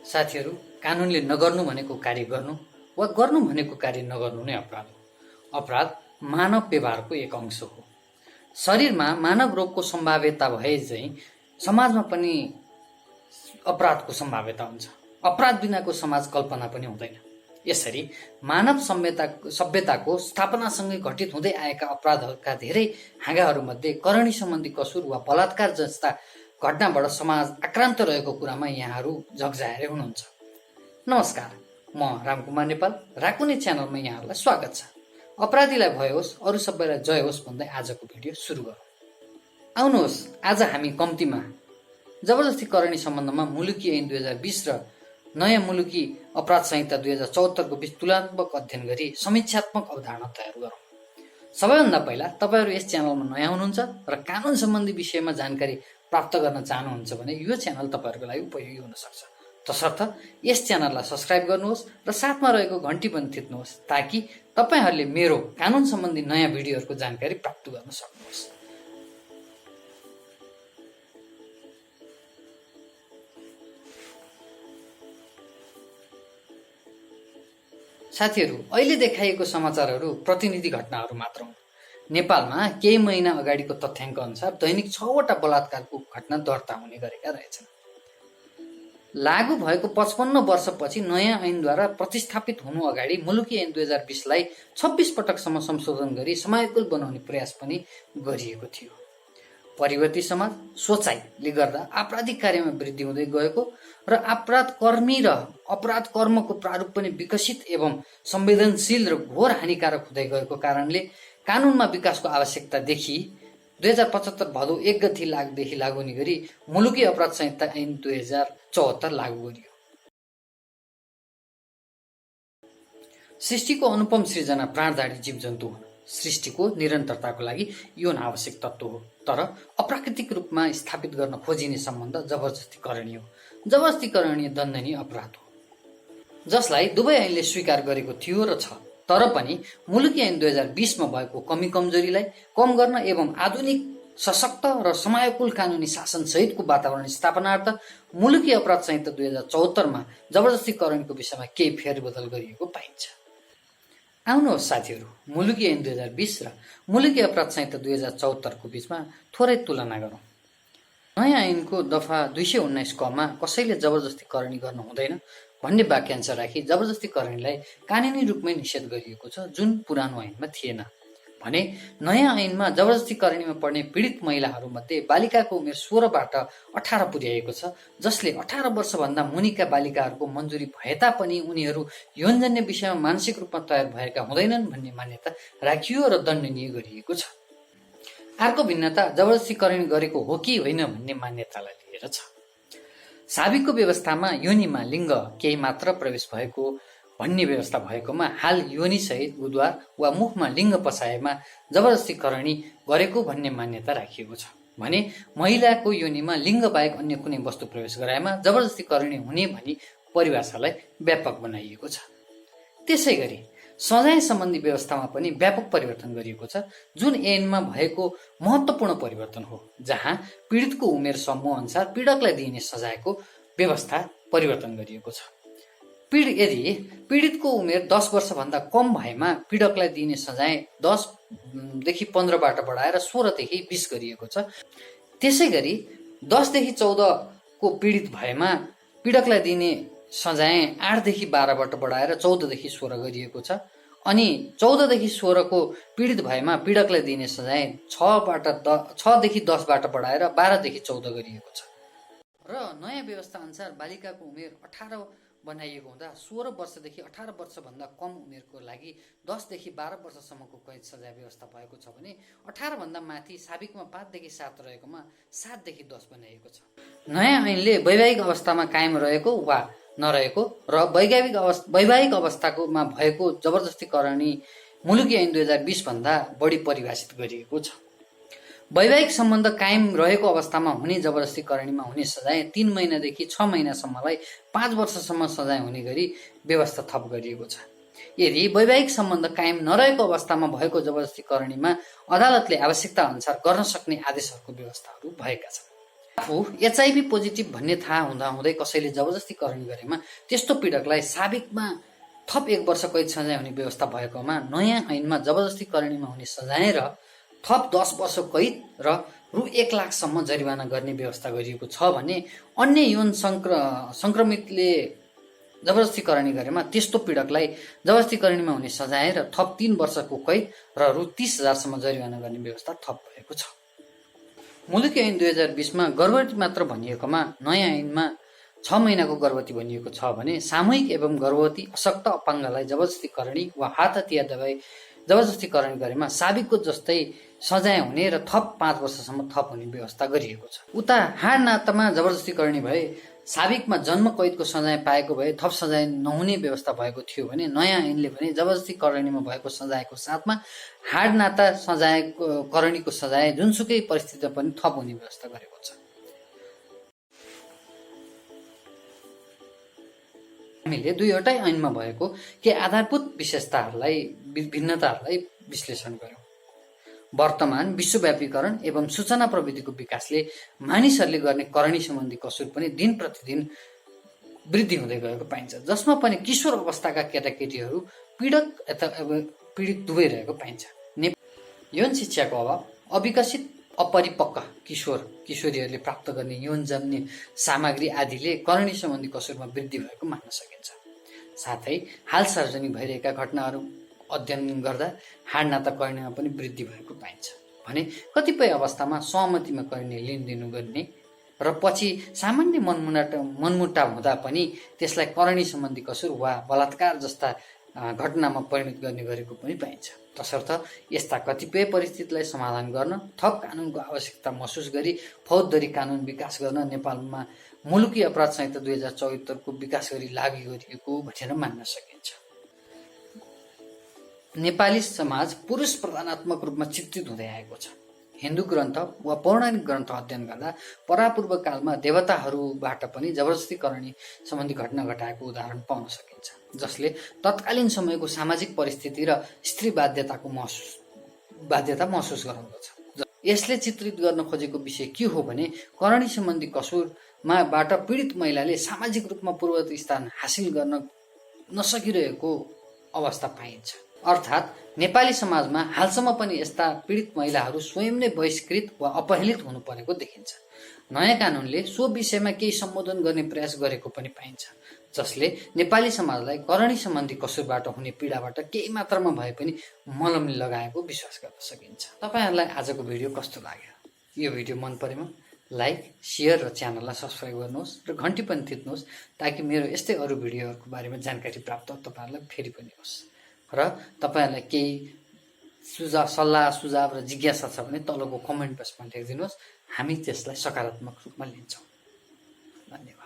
साथीहरू, कानुनले नगर्नु भनेको कार्य गर्नु वा गर्नु भनेको कार्य नगर्नु नै अपराध हो। अपराध मानव व्यवहारको एक अंश हो। शरीरमा मानव रोगको सम्भाव्यता भए चाहिँ समाजमा पनि अपराधको सम्भाव्यता हुन्छ। अपराध बिनाको समाज कल्पना पनि हुँदैन। यसरी मानव सभ्यताको स्थापनासँगै घटित हुँदै आएका अपराधहरूका धेरै हाँगाहरूमध्ये करणी सम्बन्धी कसुर वा बलात्कार जस्ता घटनाबाट समाज आक्रान्त रहेको कुरामा यहाँहरू झकझाएरै हुनुहुन्छ। नमस्कार, म रामकुमार नेपाल, RaKuNe च्यानलमा यहाँहरूलाई स्वागत छ। अपराधीलाई भए होस्, अरू सबैलाई जय होस् भन्दै आजको भिडियो सुरु गरौँ। आउनुहोस्, आज हामी कम्तीमा जबरजस्ती करणी सम्बन्धमा मुलुकी ऐन 2020 र नयाँ मुलुकी अपराध संहिता 2074 को बीच तुलनात्मक अध्ययन गरी समीक्षात्मक अवधारणा तयार गरौँ। सबैभन्दा पहिला तपाईहरू यस च्यानलमा नयाँ हुनुहुन्छ र कानुन सम्बन्धी विषयमा जानकारी प्राप्त गर्न चाहनुहुन्छ भने यो च्यानल तपाईहरूको लागि उपयोगी हुन सक्छ। तसर्थ यस च्यानललाई सब्स्क्राइब गर्नुहोस् र साथमा रहेको घण्टी पनि थिच्नुहोस् ताकि तपाईहरूले मेरो कानुन सम्बन्धी नयाँ भिडियोहरूको जानकारी प्राप्त गर्न सक्नुहोस्। साथीहरू, अहिले देखाइएको समाचारहरू प्रतिनिधि घटनाहरू मात्र हुन्। नेपालमा केही महिना अगाडिको तथ्याङ्क अनुसार दैनिक 6वटा बलात्कारको घटना दर्ता हुने गरेका रहेछन्। लागू भएको 55 वर्षपछि नयाँ ऐनद्वारा प्रतिस्थापित हुनु अगाडि मुलुकी ऐन 2020 लाई 26 पटकसम्म संशोधन गरी समयाकुल बनाउने प्रयास पनि गरिएको थियो। परिवर्ती समाज सोचाइले गर्दा आपराधिक कार्यमा वृद्धि हुँदै गएको र अपराध कर्मी र अपराध कर्मको प्रारूप पनि विकसित एवं संवेदनशील र घोर हानिकारक हुँदै गएको कारणले कानुनमा विकासको आवश्यकता देखि 2075 भदौ 1 गतेदेखि लागू हुने गरी मुलुकी अपराध संहिता ऐन 2074 लागू गरियो। सृष्टिको अनुपम सृजना प्राणधारी जीवजन्तु हुन्। सृष्टिको निरन्तरताको लागि यौन आवश्यक तत्त्व हो, तर अप्राकृतिक रूपमा स्थापित गर्न खोजिने सम्बन्ध जबरजस्ती करणीय हो। जबरजस्ती करणीय दण्डनीय अपराध हो, जसलाई दुवै ऐनले स्वीकार गरेको थियो र छ। तर पनि मुलुकी ऐन 2020 मा भएको कमी कमजोरीलाई कम गर्न एवं आधुनिक सशक्त र समयाकुल कानुनी शासन सहितको वातावरण स्थापनार्थ मुलुकी अपराध संहिता 2074 मा जबरजस्ती करणको विषयमा केही फेरबदल गरिएको पाइन्छ। आउनुहोस् साथीहरू, मुलुकी ऐन 2020 र मुलुकी अपराध संहिता 2074 को बीचमा थोरै तुलना गरौँ। नयाँ ऐनको दफा 219 क मा कसैले जबरजस्ती करणी गर्नु हुँदैन भन्ने वाक्यांश राखी जबरजस्ती करणीलाई कानुनी रूपमै निषेध गरिएको छ, जुन पुरानो ऐनमा थिएन भने नयाँ ऐनमा जबरजस्ती करणीमा पर्ने पीडित महिलाहरूमध्ये बालिकाको उमेर 16 बाट 18 पुर्याएको छ, जसले 18 वर्षभन्दा मुनिका बालिकाहरूको मन्जुरी भए तापनि उनीहरू यौनजन्य विषयमा मानसिक रूपमा तयार भएका हुँदैनन् भन्ने मान्यता राखियो र दण्डनीय गरिएको छ। अर्को भिन्नता जबरजस्ती करणी गरेको हो कि होइन भन्ने मान्यतालाई लिएर छ। साबिकको व्यवस्थामा योनिमा लिङ्ग केही मात्र प्रवेश भएको भन्ने व्यवस्था भएकोमा हाल योनि सहित गुद्वार वा मुखमा लिङ्ग पसाएमा जबरजस्ती करणी गरेको भन्ने मान्यता राखिएको छ भने महिलाको योनिमा लिङ्ग बाहेक अन्य कुनै वस्तु प्रवेश गराएमा जबरजस्ती करणी हुने भनी परिभाषालाई व्यापक बनाइएको छ। त्यसै गरी सजाय सम्बन्धी व्यवस्थामा पनि व्यापक परिवर्तन गरिएको छ, जुन ऐनमा भएको महत्त्वपूर्ण परिवर्तन हो, जहाँ पीडितको उमेर समूह अनुसार पीडकलाई दिइने सजायको व्यवस्था परिवर्तन गरिएको छ। यदि पीडितको उमेर 10 वर्षभन्दा कम भएमा पीडकलाई दिइने सजाय 10 देखि 15 बाट बढाएर 16 देखि 20 गरिएको छ। त्यसै गरी 10 देखि 14 को पीडित भएमा पीडकलाई दिइने सजाय 8 देखि 12 बाट बढाएर 14 देखि 16 गरिएको छ। अनि 14 देखि 16 को पीडित भएमा पीडकलाई दिइने सजाय 6 देखि 10 बाट बढाएर 12 देखि 14 गरिएको छ। र नयाँ व्यवस्था अनुसार बालिकाको उमेर 18 बनाइएको हुँदा 16 वर्षदेखि 18 वर्षभन्दा कम उमेरको लागि 10 देखि 12 वर्षसम्मको कैद सजाय व्यवस्था भएको छ भने 18 भन्दा माथि साबिकमा 5 देखि 7 रहेकोमा 7 देखि 10 बनाइएको छ। नयाँ ऐनले वैवाहिक अवस्थामा कायम रहेको वा नरहेको र वैवाहिक अवस्थाकोमा भएको जबरजस्ती करणी मुलुकी ऐन 2020 भन्दा बढी परिभाषित गरिएको छ। वैवाहिक सम्बन्ध कायम रहेको अवस्थामा हुने जबरजस्ती करणीमा हुने सजाय 3 महिनादेखि 6 महिनासम्मलाई 5 वर्षसम्म सजाय हुने गरी व्यवस्था थप गरिएको छ। यदि वैवाहिक सम्बन्ध कायम नरहेको अवस्थामा भएको जबरजस्ती करणीमा अदालतले आवश्यकता अनुसार गर्न सक्ने आदेशहरूको व्यवस्थाहरू भएका छन्। आफू एचआइभी पोजिटिभ भन्ने थाहा हुँदाहुँदै कसैले जबरजस्ती करण गरेमा त्यस्तो पीडकलाई साबिकमा थप 1 वर्ष कैद सजाय हुने व्यवस्था भएकोमा नयाँ ऐनमा जबरजस्ती करणीमा हुने सजाय र थप 10 वर्ष कैद र रु 1 लाखसम्म जरिवाना गर्ने व्यवस्था गरिएको छ भने अन्य यौन संक्रमितले जबरजस्ती करणी गरेमा त्यस्तो पीडकलाई जबरजस्ती करणीमा हुने सजाय र थप 3 वर्षको कैद र रु 30,000सम्म जरिवाना गर्ने व्यवस्था थप भएको छ। मुलुकी ऐन 2020मा गर्भवती मात्र भनिएकोमा नयाँ ऐनमा 6 महिनाको गर्भवती भनिएको छ भने सामूहिक एवं गर्भवती अशक्त अपाङ्गलाई जबरजस्ती करणी वा हात हतियार दबाई जबरजस्ती करणी गरेमा साबिकको जस्तै सजाय हुने र थप 5 वर्षसम्म थप हुने व्यवस्था गरिएको छ। उता हाड नातामा जबरजस्ती करणी भए साबिकमा जन्म कैदको सजाय पाएको भए थप सजाय नहुने व्यवस्था भएको थियो भने नयाँ ऐनले भने जबरजस्ती करणीमा भएको सजायको साथमा हाड नाता सजायको करणीको सजाय जुनसुकै परिस्थितिमा पनि थप हुने व्यवस्था गरेको छ। हामीले दुईवटै ऐनमा भएको के आधारभूत विशेषताहरूलाई भिन्नताहरूलाई विश्लेषण गर्यौं। वर्तमान विश्वव्यापीकरण एवं सूचना प्रविधिको विकासले मानिसहरूले गर्ने करणी सम्बन्धी कसुर पनि दिन प्रतिदिन वृद्धि हुँदै गएको पाइन्छ, जसमा पनि किशोर अवस्थाका केटाकेटीहरू पीडित दुवै रहेको पाइन्छ। यौन शिक्षाको अभाव, अविकसित अपरिपक्व किशोरीहरूले प्राप्त गर्ने यौनजन्य सामग्री आदिले करणी सम्बन्धी कसुरमा वृद्धि भएको मान्न सकिन्छ। साथै हाल सार्वजनिक भइरहेका घटनाहरू अध्ययन गर्दा हाड नाता करणीमा पनि वृद्धि भएको पाइन्छ भने कतिपय अवस्थामा सहमतिमा करणीय लिनदिन गर्ने र पछि सामान्य मनमुटाव हुँदा पनि त्यसलाई करणी सम्बन्धी कसुर वा बलात्कार जस्ता घटनामा परिणत गर्ने गरेको पनि पाइन्छ। तसर्थ यस्ता कतिपय परिस्थितिलाई समाधान गर्न थप कानुनको आवश्यकता महसुस गरी फौजदारी कानुन विकास गर्न नेपालमा मुलुकी अपराध संहिता 2074 को विकास गरी लागू गरिएको भनेर मान्न सकिन्छ। नेपाली समाज पुरुष प्रधानात्मक रूपमा चित्रित हुँदै आएको छ। हिन्दू ग्रन्थ वा पौराणिक ग्रन्थ अध्ययन गर्दा परापूर्व कालमा देवताहरूबाट पनि जबरजस्ती करणी सम्बन्धी घटना घटाएको उदाहरण पाउन सकिन्छ, जसले तत्कालीन समयको सामाजिक परिस्थिति र स्त्री बाध्यता महसुस गराउँदछ। यसले चित्रित गर्न खोजेको विषय के हो भने करणी सम्बन्धी कसुरबाट पीडित महिलाले सामाजिक रूपमा पूर्ववत स्थान हासिल गर्न नसकिरहेको अवस्था पाइन्छ। अर्थात् नेपाली समाजमा हालसम्म पनि यस्ता पीडित महिलाहरू स्वयं नै बहिष्कृत वा अपहेलित हुनु परेको देखिन्छ। नयाँ कानुनले सो विषयमा केही सम्बोधन गर्ने प्रयास गरेको पनि पाइन्छ, जसले नेपाली समाजलाई करणी सम्बन्धी कसुरबाट हुने पीडाबाट केही मात्रामा भए पनि मलम लगाएको विश्वास गर्न सकिन्छ। तपाईहरुलाई आजको भिडियो कस्तो लाग्यो? यो भिडियो मन परेमा लाइक, शेयर र च्यानललाई सब्स्क्राइब गर्नुहोस् र घण्टी पनि थिच्नुहोस् ताकि मेरो यस्तै अरू भिडियोहरूको बारेमा जानकारी प्राप्त तपाईहरुलाई फेरि पनि होस्। र तपाईहरुलाई केही सल्लाह सुझाव र जिज्ञासा छ भने तलको कमेन्ट बक्समा लेखिदिनुहोस्, हामी त्यसलाई सकारात्मक रूपमा लिन्छौँ। धन्यवाद।